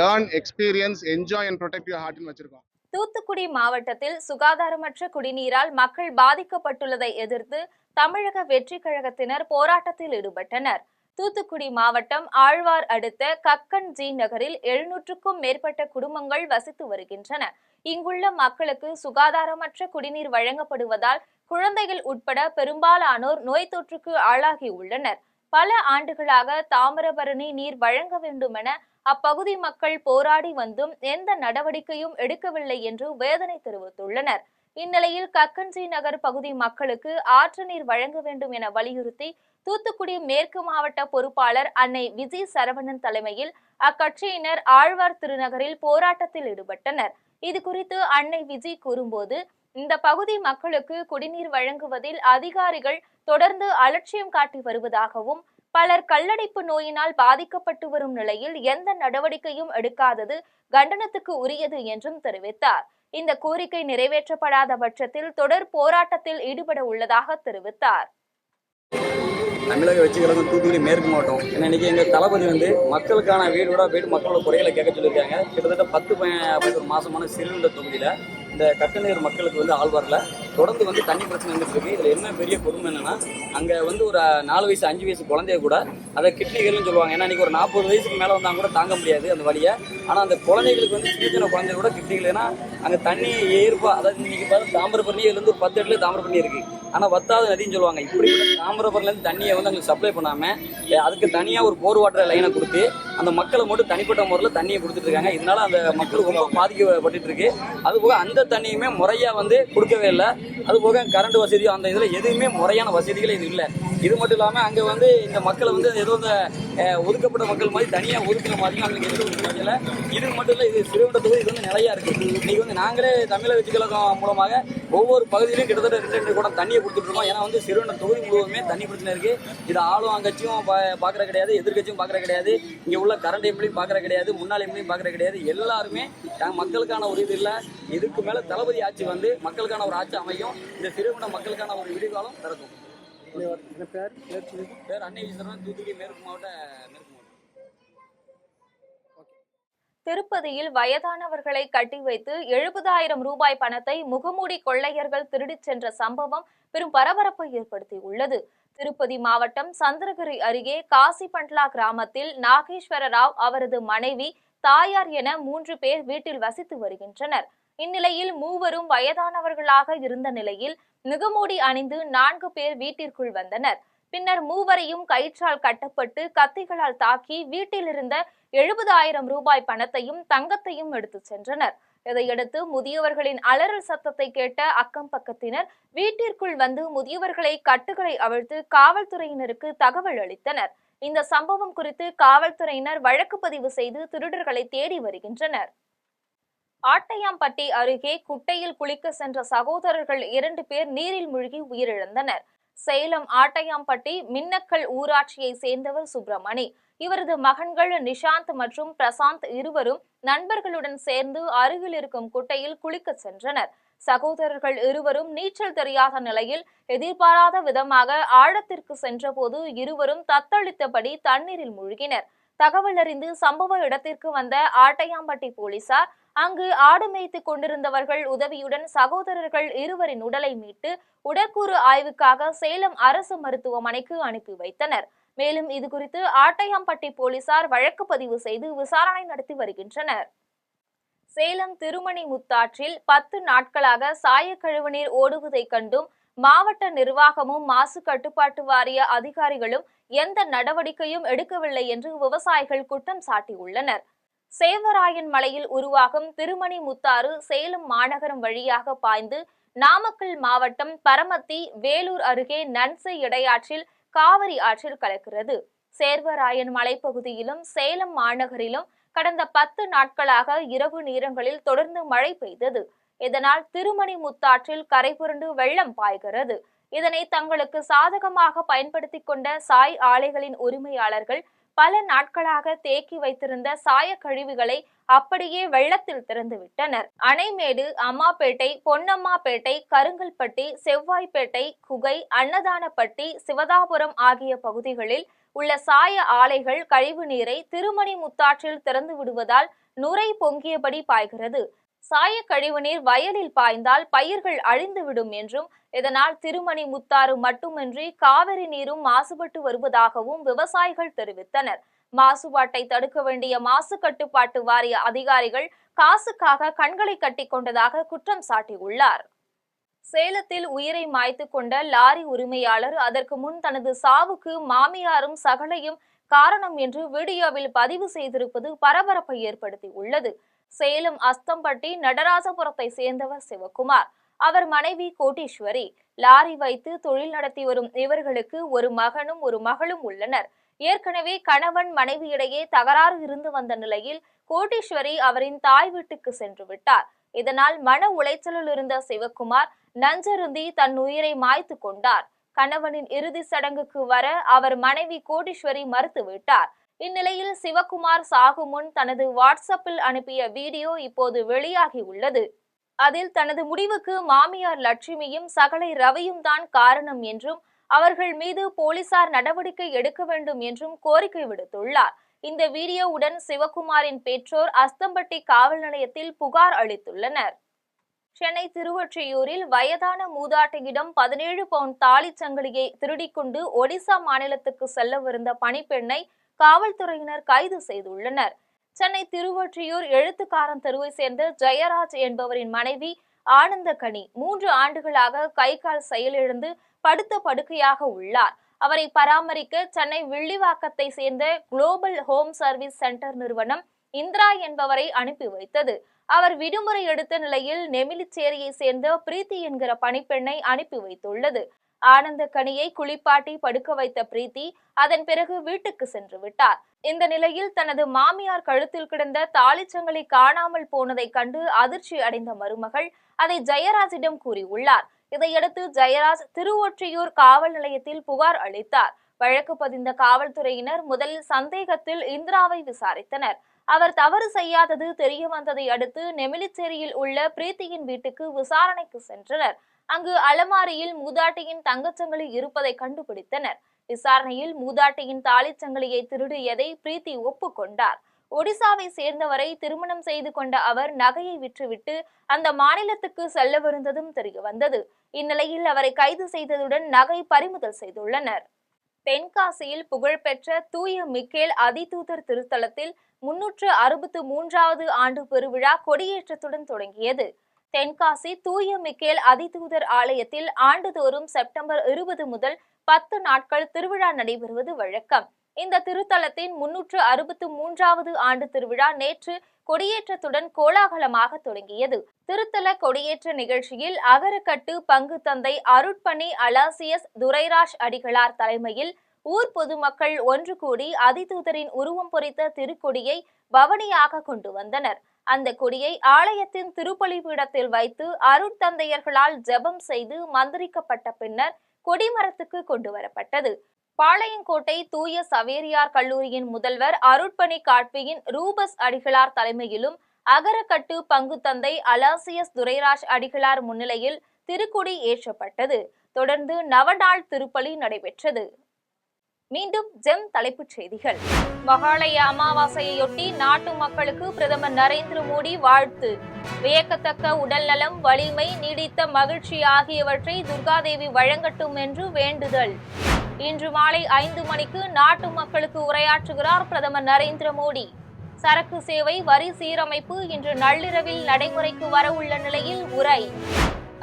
learn experience enjoy and protect your ஹார்ட்னு வச்சுருக்கோம். தூத்துக்குடி மாவட்டத்தில் சுகாதாரமற்ற குடிநீரால் மக்கள் பாதிக்கப்பட்டுள்ளதை எதிர்த்து தமிழக வெற்றி கழகத்தினர் போராட்டத்தில் ஈடுபட்டனர். தூத்துக்குடி மாவட்டம் ஆழ்வார் அடுத்த கக்கன் ஜி நகரில் 700க்கும் மேற்பட்ட குடும்பங்கள் வசித்து வருகின்றன. இங்குள்ள மக்களுக்கு சுகாதாரமற்ற குடிநீர் வழங்கப்படுவதால் குழந்தைகள் உட்பட பெரும்பாலானோர் நோய் தொற்றுக்கு ஆளாகி உள்ளனர். பல ஆண்டுகளாக தாமிரபரணி நீர் வழங்க வேண்டும் என அப்பகுதி மக்கள் போராடி வந்தும் எந்த நடவடிக்கையும் எடுக்கவில்லை என்று வேதனை தெரிவித்துள்ளனர். இந்நிலையில் கக்கன்ஜி நகர் பகுதி மக்களுக்கு ஆற்று நீர் வழங்க வேண்டும் என வலியுறுத்தி தூத்துக்குடி மேற்கு மாவட்ட பொறுப்பாளர் அன்னை விஜி சரவணன் தலைமையில் அக்கட்சியினர் ஆழ்வார் திருநகரில் போராட்டத்தில் ஈடுபட்டனர். இது குறித்து அன்னை விஜி கூறும்போது, இந்த பகுதி மக்களுக்கு குடிநீர் வழங்குவதில் அதிகாரிகள் தொடர்ந்து அலட்சியம் காட்டி வருவதாகவும் பலர் கல்லடைப்பு நோயினால் பாதிக்கப்பட்டு வரும் நிலையில் எந்த நடவடிக்கையும் எடுக்காதது கண்டனத்துக்கு உரியது என்றும் தெரிவித்தார். இந்த கோரிக்கை நிறைவேற்றப்படாத பட்சத்தில் தொடர் போராட்டத்தில் ஈடுபட உள்ளதாக தெரிவித்தார். தமிழக வெற்றி கழகம் தூத்துக்குடி மேற்கு மாவட்டம். இன்னைக்கு எங்கள் தளபதி வந்து மக்களுக்கான வீடு மக்களோட குறைகளை கேட்க சொல்லியிருக்காங்க. கிட்டத்தட்ட 10 மாசமான சிறுவண்ட தொகுதியில் இந்த கக்கநீர் மக்களுக்கு வந்து ஆழ்வாரில் தொடர்ந்து வந்து தண்ணி பிரச்சனை இருந்துருக்கு. இதில் என்ன பெரிய கொடுமை என்னன்னா, அங்கே வந்து ஒரு 4 வயசு 5 வயசு குழந்தைய கூட அதை கிட்னிகள்னு சொல்லுவாங்க. ஏன்னா இன்றைக்கி ஒரு 40 வயசுக்கு மேலே வந்தால் கூட தாங்க முடியாது அந்த வழியை. ஆனால் அந்த குழந்தைகளுக்கு வந்து சின்ன சின்ன குழந்தைய கூட கிட்னிகள், ஏன்னா அங்கே தண்ணி ஏற்பா, அதாவது இன்றைக்கி பார்த்து தாமிரபரணியிலேருந்து ஒரு 10 இடத்துல தாமிரபரணி இருக்குது. ஆனால் வத்தாத நதின்னு சொல்லுவாங்க. இப்படி தாமிரபரணிலேருந்து தண்ணியை வந்து அங்கே சப்ளை பண்ணாமல் அதுக்கு தனியாக ஒரு போர் வாட்டர் லைனை கொடுத்து அந்த மக்களை மட்டும் தனிப்பட்ட முறையில் தண்ணியை கொடுத்துட்டு இருக்காங்க. இதனால அந்த மக்கள் ரொம்ப பாதிக்கப்பட்டு இருக்கு. அதுபோக அந்த தண்ணியுமே முறையாக வந்து கொடுக்கவே இல்லை. அதுபோக கரண்ட் வசதியும் அந்த இதில் எதுவுமே முறையான வசதிகளே இது இல்லை. இது மட்டும் இல்லாமல் அங்கே வந்து இந்த மக்களை வந்து ஏதோ இந்த ஒதுக்கப்பட்ட மக்கள் மாதிரி தனியாக ஒதுக்குற மாதிரியும் அவங்களுக்கு எதுவும் தெரியல. இது மட்டும் இல்லை, இது சிறுவண்ட தொகுதி இது வந்து நிலையா இருக்குது. இன்னைக்கு வந்து நாங்களே தமிழக வெற்றி கழகம் மூலமாக ஒவ்வொரு பகுதியிலும் கிட்டத்தட்ட 2 குடம் தண்ணியை கொடுத்துட்டு இருக்கோம். ஏன்னா வந்து சிறுவண்ட தொகுதி முழுவதுமே தண்ணி பிரச்சனை இருக்குது. இது ஆளும் கட்சியும் பார்க்குற கிடையாது, எதிர்கட்சியும் பார்க்குற கிடையாது, இங்கே உள்ள கரண்ட் எம்எல்ஏயும் பார்க்குற கிடையாது, முன்னாள் எம்எல்ஏயும் பார்க்குற கிடையாது. எல்லாருமே மக்களுக்கான ஒரு இது இல்லை. இதுக்கு மேலே தளபதி ஆட்சி வந்து மக்களுக்கான ஒரு ஆட்சி அமையும். இந்த சிறுவண்ட மக்களுக்கான ஒரு விடிகாலம் திறக்கும். பேர் அன்னை விஜயசரவணன், தூத்துக்குடி மேற்கு மாவட்ட திருப்பதியில் வயதானவர்களை கட்டி வைத்து 70,000 ரூபாய் பணத்தை முகமூடி கொள்ளையர்கள் திருடிச் சென்ற சம்பவம் பெரும் பரபரப்பை ஏற்படுத்தியுள்ளது. திருப்பதி மாவட்டம் சந்திரகிரி அருகே காசிபண்ட்லா கிராமத்தில் நாகேஸ்வர ராவ், அவரது மனைவி, தாயார் என 3 பேர் வீட்டில் வசித்து வருகின்றனர். இந்நிலையில் மூவரும் வயதானவர்களாக இருந்த நிலையில் முகமூடி அணிந்து 4 பேர் வீட்டிற்குள் வந்தனர். பின்னர் மூவரையும் கயிற்றால் கட்டப்பட்டு கத்திகளால் தாக்கி வீட்டில் இருந்த 70,000 ரூபாய் பணத்தையும் தங்கத்தையும் எடுத்து சென்றனர். இதையடுத்து முதியவர்களின் அலறல் சத்தத்தை கேட்ட அக்கம் பக்கத்தினர் வீட்டிற்குள் வந்து முதியவர்களை கட்டுகளை அவிழ்த்து காவல்துறையினருக்கு தகவல் அளித்தனர். இந்த சம்பவம் குறித்து காவல்துறையினர் வழக்கு பதிவு செய்து திருடர்களை தேடி வருகின்றனர். ஆட்டையாம்பட்டி அருகே குட்டையில் குளிக்க சென்ற சகோதரர்கள் 2 பேர் நீரில் மூழ்கி உயிரிழந்தனர். சேலம் ஆட்டையாம்பட்டி மின்னக்கல் ஊராட்சியை சேர்ந்தவர் சுப்பிரமணி. இவரது மகன்கள் நிஷாந்த் மற்றும் பிரசாந்த் இருவரும் நண்பர்களுடன் சேர்ந்து அருகில் இருக்கும் குட்டையில் குளிக்க சென்றனர். சகோதரர்கள் இருவரும் நீச்சல் தெரியாத நிலையில் எதிர்பாராத விதமாக ஆழத்திற்கு சென்றபோது இருவரும் தத்தளித்தபடி தண்ணீரில் மூழ்கினர். தகவல் அறிந்து சம்பவ இடத்திற்கு வந்த ஆட்டையாம்பட்டி போலீசார் அங்கு ஆடு மேய்த்து கொண்டிருந்தவர்கள் உதவியுடன் சகோதரர்கள் இருவரின் உடலை மீட்டு உடற்கூறு ஆய்வுக்காக சேலம் அரசு மருத்துவமனைக்கு அனுப்பி வைத்தனர். மேலும் இதுகுறித்து ஆட்டையாம்பட்டி போலீசார் வழக்கு பதிவு செய்து விசாரணை நடத்தி வருகின்றனர். சேலம் திருமணி முத்தாற்றில் 10 நாட்களாக சாயக்கழிவுநீர் ஓடுவதை கண்டும் மாவட்ட நிர்வாகமும் மாசு கட்டுப்பாட்டு வாரிய அதிகாரிகளும் எந்த நடவடிக்கையும் எடுக்கவில்லை என்று விவசாயிகள் குற்றம் சாட்டியுள்ளனர். சேவராயன் மலையில் உருவாகும் திருமணி முத்தாறு சேலம் மாநகரம் வழியாக பாய்ந்து நாமக்கல் மாவட்டம் பரமத்தி வேலூர் அருகே நன்சை இடையாற்றில் காவிரி ஆற்றில் கலக்கிறது. சேர்வராயன் மலைப்பகுதியிலும் சேலம் மாநகரிலும் கடந்த 10 நாட்களாக இரவு நேரங்களில் தொடர்ந்து மழை பெய்தது. இதனால் திருமணி முத்தாற்றில் கரை புரண்டு வெள்ளம் பாய்கிறது. இதனை தங்களுக்கு சாதகமாக பயன்படுத்திக் கொண்ட சாய் ஆலைகளின் உரிமையாளர்கள் பல நாட்களாக தேக்கி வைத்திருந்த சாய கழிவுகளை அப்படியே வெள்ளத்தில் திறந்துவிட்டனர். அணைமேடு, அம்மாப்பேட்டை, பொன்னம்மாப்பேட்டை, கருங்கல்பட்டி, செவ்வாய்ப்பேட்டை, குகை, அன்னதானப்பட்டி, சிவதாபுரம் ஆகிய பகுதிகளில் உள்ள சாய ஆலைகள் கழிவு நீரை திருமணி முத்தாற்றில் திறந்து விடுவதால் நுரை பொங்கியபடி பாய்கிறது. சாய கழிவுநீர் வயலில் பாய்ந்தால் பயிர்கள் அழிந்துவிடும் என்றும் இதனால் திருமணி முத்தாறு மட்டுமின்றி காவிரி நீரும் மாசுபட்டு வருவதாகவும் விவசாயிகள் தெரிவித்தனர். மாசுபாட்டை தடுக்க வேண்டிய மாசு கட்டுப்பாட்டு வாரிய அதிகாரிகள் காசுக்காக கண்களை கட்டிக் கொண்டதாக குற்றம் சாட்டியுள்ளார். சேலத்தில் உயிரை மாய்த்து கொண்ட லாரி உரிமையாளர் அதற்கு முன் தனது சாவுக்கு மாமியாரும் சகலையும் காரணம் என்று வீடியோவில் பதிவு செய்திருப்பது பரபரப்பை ஏற்படுத்தியுள்ளது. சேலம் அஸ்தம்பட்டி நடராஜபுரத்தை சேர்ந்தவர் சிவகுமார். அவர் மனைவி கோட்டீஸ்வரி. லாரி வைத்து தொழில் நடத்தி வரும் இவர்களுக்கு ஒரு மகனும் ஒரு மகளும் உள்ளனர். ஏற்கனவே கணவன் மனைவியிடையே தகராறு இருந்து வந்த நிலையில் கோட்டீஸ்வரி அவரின் தாய் வீட்டுக்கு சென்று விட்டார். இதனால் மன உளைச்சலில் இருந்த சிவகுமார் நஞ்சருந்தி தன் உயிரை மாய்த்து கொண்டார். கணவனின் இறுதி சடங்குக்கு வர அவர் மனைவி கோட்டீஸ்வரி மறுத்துவிட்டார். இந்நிலையில் சிவகுமார் சாகும் முன் தனது வாட்ஸ்அப்பில் அனுப்பிய வீடியோ இப்போது வெளியாகி உள்ளது. அதில் தனது முடிவுக்கு மாமியார் லட்சுமியும் சகலை ரவியும் தான் காரணம் என்றும் அவர்கள் மீது போலீசார் நடவடிக்கை எடுக்க வேண்டும் என்றும் கோரிக்கை விடுத்துள்ளார். இந்த வீடியோவுடன் சிவகுமாரின் பெற்றோர் அஸ்தம்பட்டி காவல் நிலையத்தில் புகார் அளித்துள்ளனர். சென்னை திருவொற்றியூரில் வயதான மூதாட்டியிடம் 17 பவுண்ட் தாலிச் சங்கிலியை திருடிக்கொண்டு ஒடிசா மாநிலத்துக்கு செல்லவிருந்த பணிப்பெண்ணை காவல்துறையினர் கைது செய்துள்ளனர். சென்னை திருவொற்றியூர் எழுத்துக்காரன் தெருவை சேர்ந்த ஜெயராஜ் என்பவரின் மனைவி ஆனந்தகனி 3 ஆண்டுகளாக கை கால் செயலிழந்து படுத்த படுக்கையாக உள்ளார். அவரை பராமரிக்க சென்னை வில்லிவாக்கத்தை சேர்ந்த குளோபல் ஹோம் சர்வீஸ் சென்டர் நிறுவனம் இந்திரா என்பவரை அனுப்பி வைத்தது. அவர் விடுமுறை எடுத்த நிலையில் நெமிலிச்சேரியை சேர்ந்த பிரீத்தி என்கிற பணிப்பெண்ணை அனுப்பி வைத்துள்ளது. ஆனந்தகனியை குளிப்பாட்டி படுக்க வைத்த பிரீத்தி அதன் பிறகு வீட்டுக்கு சென்று விட்டார். இந்த நிலையில் தனது மாமியார் கழுத்தில் கிடந்த தாலிச்சங்கிலி காணாமல் போனதை கண்டு அதிர்ச்சி அடைந்த மருமகள் அதை ஜெயராஜிடம் கூறியுள்ளார். இதையடுத்து ஜெயராஜ் திருவொற்றியூர் காவல் நிலையத்தில் புகார் அளித்தார். வழக்கு பதிந்த காவல்துறையினர் முதலில் சந்தேகத்தில் இந்திராவை விசாரித்தனர். அவர் தவறு செய்யாதது தெரிய வந்ததை அடுத்து நெமிலிச்சேரியில் உள்ள பிரீத்தியின் வீட்டுக்கு விசாரணைக்கு சென்றனர். அங்கு அலமாரியில் மூதாட்டியின் தங்கச்சங்கிலி இருப்பதை கண்டுபிடித்தனர். விசாரணையில் மூதாட்டியின் தாலிச்சங்கிலியை திருடியதை பிரீத்தி ஒப்புக்கொண்டார். ஒடிசாவை சேர்ந்தவரை திருமணம் செய்து கொண்ட அவர் நகையை விற்றுவிட்டு அந்த மாநிலத்துக்கு செல்லவிருந்ததும் தெரிய வந்தது. இந்நிலையில் அவரை கைது செய்ததுடன் நகை பறிமுதல் செய்துள்ளனர். தென்காசியில் புகழ்பெற்ற தூய மிக்கேல் அதிதூதர் திருத்தலத்தில் 363வது ஆண்டு பெருவிழா கொடியேற்றத்துடன் தொடங்கியது. தென்காசி தூய மிக்கேல் அதிதூதர் ஆலயத்தில் ஆண்டுதோறும் செப்டம்பர் 20 முதல் 10 நாட்கள் திருவிழா நடைபெறுவது வழக்கம். இந்த திருத்தலத்தின் 363வது ஆண்டு திருவிழா நேற்று கொடியேற்றத்துடன் கோலாகலமாக தொடங்கியது. திருத்தல கொடியேற்ற நிகழ்ச்சியில் அகரக்கட்டு பங்கு தந்தை அருட்பணி அலாசியஸ் துரைராஜ் அடிகளார் தலைமையில் ஊர் பொதுமக்கள் ஒன்று கூடி அதிதூதரின் உருவம் பொறித்த திருக்கொடியை பவனியாக கொண்டு வந்தனர். அந்த கொடியை ஆலயத்தின் திருப்பலி பீடத்தில் வைத்து அருட்தந்தையர்களால் ஜெபம் செய்து மந்திரிக்கப்பட்ட பின்னர் கொடிமரத்துக்கு கொண்டு வரப்பட்டது. பாளையங்கோட்டை தூய சவேரியார் கல்லூரியின் முதல்வர் அருட்பணி காட்பியின் ரூபஸ் அடிகளார் தலைமையிலும் அகரக்கட்டு பங்கு தந்தை அலாசியஸ் துரைராஜ் அடிகளார் முன்னிலையில் திருக்கொடி ஏற்றப்பட்டது. தொடர்ந்து நவநாள் திருப்பலி நடைபெற்றது. மீண்டும் ஜெம் தலைப்புச் செய்திகள். மகாலய அமாவாசையொட்டி நாட்டு மக்களுக்கு பிரதமர் நரேந்திர மோடி வாழ்த்து. வியக்கத்தக்க உடல்நலம், வலிமை, நீடித்த மகிழ்ச்சி ஆகியவற்றை துர்காதேவி வழங்கட்டும் என்று வேண்டுதல். இன்று மாலை 5 மணிக்கு நாட்டு மக்களுக்கு உரையாற்றுகிறார் பிரதமர் நரேந்திர மோடி. சரக்கு சேவை வரி சீரமைப்பு இன்று நள்ளிரவில் நடைமுறைக்கு வரவுள்ள நிலையில் உரை.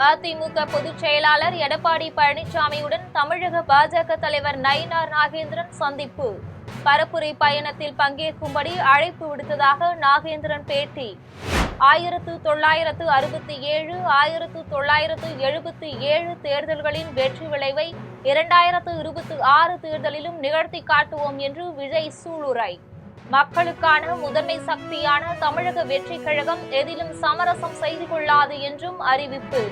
அதிமுக பொதுச் செயலாளர் எடப்பாடி பழனிசாமியுடன் தமிழக பாஜக தலைவர் நயினார் நாகேந்திரன் சந்திப்பு. பரப்புரை பயணத்தில் பங்கேற்கும்படி அழைப்பு விடுத்ததாக நாகேந்திரன் பேட்டி. 1967, 1977 தேர்தல்களின் வெற்றி விளைவை 2026 தேர்தலிலும் நிகழ்த்தி காட்டுவோம் என்று விஜய் சூளுரை. மக்களுக்கான முதன்மை சக்தியான தமிழக வெற்றி கழகம் எதிலும் சமரசம் செய்து கொள்ளாது என்றும் அறிவிப்பு.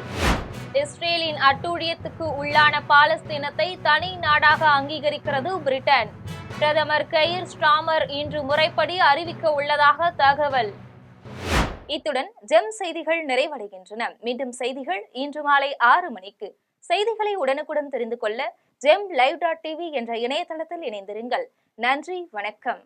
இஸ்ரேலின் அட்டூழியத்துக்கு உள்ளான பாலஸ்தீனத்தை தனி நாடாக அங்கீகரிக்கிறது பிரிட்டன். பிரதமர் கெய்ர் ஸ்டார்மர் இன்று முறைப்படி அறிவிக்க உள்ளதாக தகவல். இத்துடன் ஜெம் செய்திகள் நிறைவடைகின்றன. மீண்டும் செய்திகள் இன்று மாலை 6 மணிக்கு. செய்திகளை உடனுக்குடன் தெரிந்து கொள்ள GemLive.tv என்ற இணையதளத்தில் இணைந்திருங்கள். நன்றி, வணக்கம்.